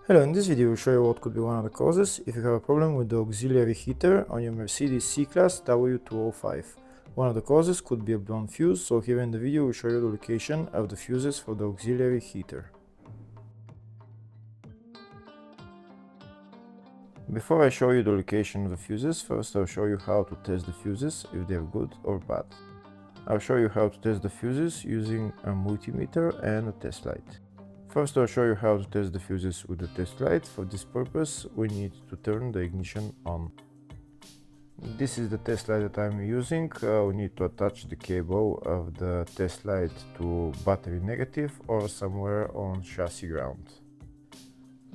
Hello, in this video we'll show you what could be one of the causes if you have a problem with the auxiliary heater on your Mercedes C-Class W205. One of the causes could be a blown fuse, so here in the video we'll show you the location of the fuses for the auxiliary heater. Before I show you the location of the fuses, first I'll show you how to test the fuses, if they're good or bad. I'll show you how to test the fuses using a multimeter and a test light. First, I'll show you how to test the fuses with the test light. For this purpose, we need to turn the ignition on. This is the test light that I'm using. We need to attach the cable of the test light to battery negative or somewhere on chassis ground.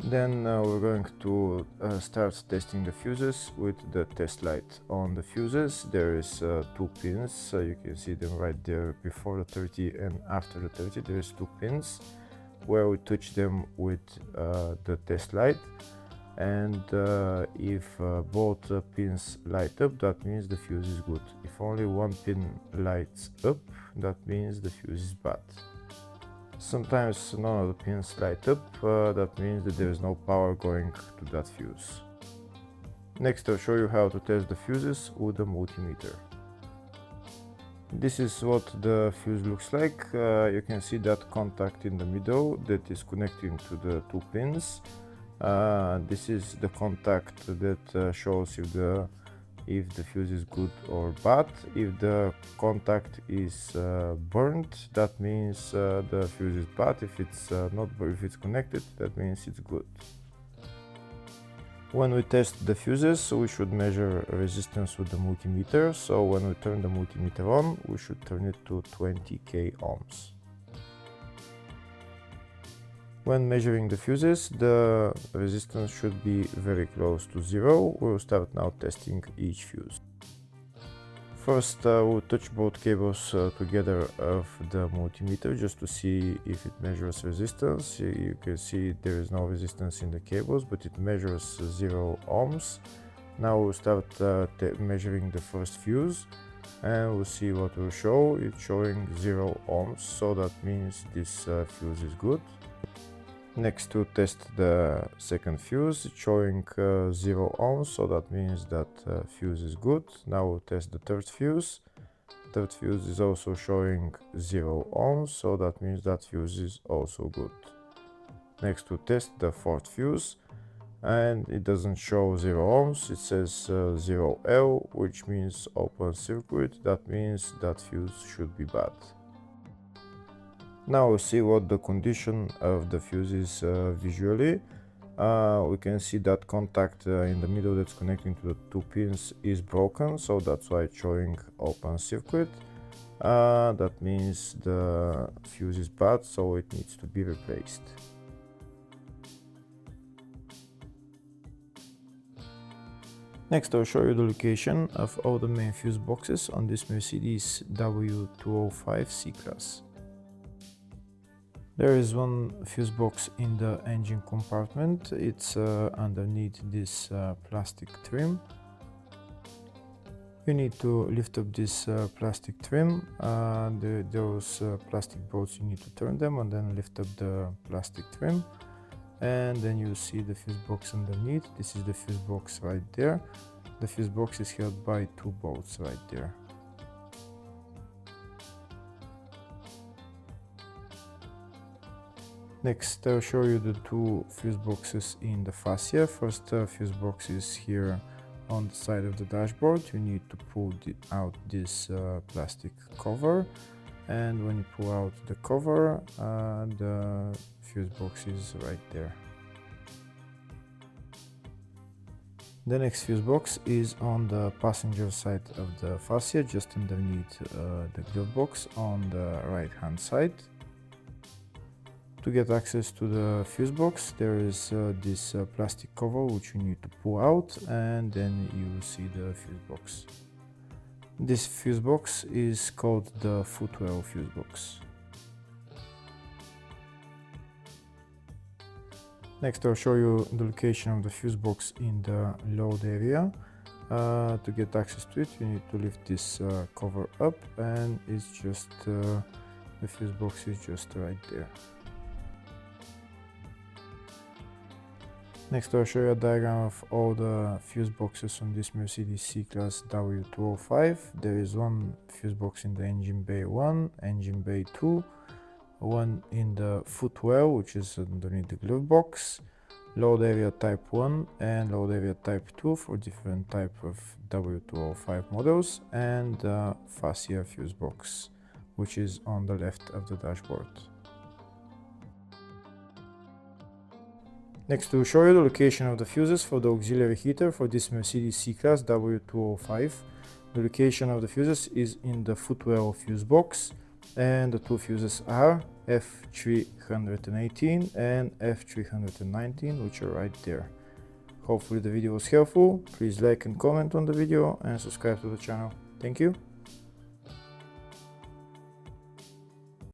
Then we're going to start testing the fuses with the test light. On the fuses there is two pins, you can see them right there before the 30 and after the 30 there is two pins where we touch them with the test light, and if both pins light up, that means the fuse is good. If only one pin lights up, that means the fuse is bad. Sometimes none of the pins light up, that means that there is no power going to that fuse. Next I'll show you how to test the fuses with a multimeter. This is what the fuse looks like. You can see that contact in the middle that is connecting to the two pins. This is the contact that shows if the fuse is good or bad. If the contact is burned, that means the fuse is bad. If it's if it's connected, that means it's good. When we test the fuses, we should measure resistance with the multimeter. So when we turn the multimeter on, we should turn it to 20k ohms. When measuring the fuses, the resistance should be very close to zero. We'll start now testing each fuse. First, we'll touch both cables together of the multimeter just to see if it measures resistance. You can see there is no resistance in the cables, but it measures 0 ohms. Now we'll start measuring the first fuse, and we'll see what will show. It's showing 0 ohms, so that means this fuse is good. Next, to test the second fuse, it's showing 0 ohms, so that means that fuse is good. Now we'll test the third fuse. Third fuse is also showing 0 ohms, so that means that fuse is also good. Next, to test the fourth fuse, and it doesn't show 0 ohms, it says 0L, which means open circuit. That means that fuse should be bad. Now we'll see what the condition of the fuse is visually. We can see that contact in the middle that's connecting to the two pins is broken, so that's why it's showing open circuit. That means the fuse is bad, so it needs to be replaced. Next I'll show you the location of all the main fuse boxes on this Mercedes W205 C-Class. There is one fuse box in the engine compartment. It's underneath this plastic trim. You need to lift up this plastic trim. Those plastic bolts, you need to turn them and then lift up the plastic trim. And then you see the fuse box underneath. This is the fuse box right there. The fuse box is held by two bolts right there. Next, I'll show you the two fuse boxes in the fascia. First fuse box is here on the side of the dashboard. You need to pull out this plastic cover, and when you pull out the cover, the fuse box is right there. The next fuse box is on the passenger side of the fascia, just underneath the glove box on the right hand side. To get access to the fuse box, there is this plastic cover which you need to pull out, and then you will see the fuse box. This fuse box is called the footwell fuse box. Next I'll show you the location of the fuse box in the load area. To get access to it, you need to lift this cover up, and it's just the fuse box is just right there. Next I'll show you a diagram of all the fuse boxes on this Mercedes C-Class W205. There is one fuse box in the engine bay 1, engine bay 2, one in the footwell, which is underneath the glove box, load area type 1 and load area type 2 for different type of W205 models, and the fascia fuse box, which is on the left of the dashboard. Next, to show you the location of the fuses for the auxiliary heater for this Mercedes C-Class W205. The location of the fuses is in the footwell fuse box, and the two fuses are F318 and F319, which are right there. Hopefully the video was helpful. Please like and comment on the video and subscribe to the channel. Thank you.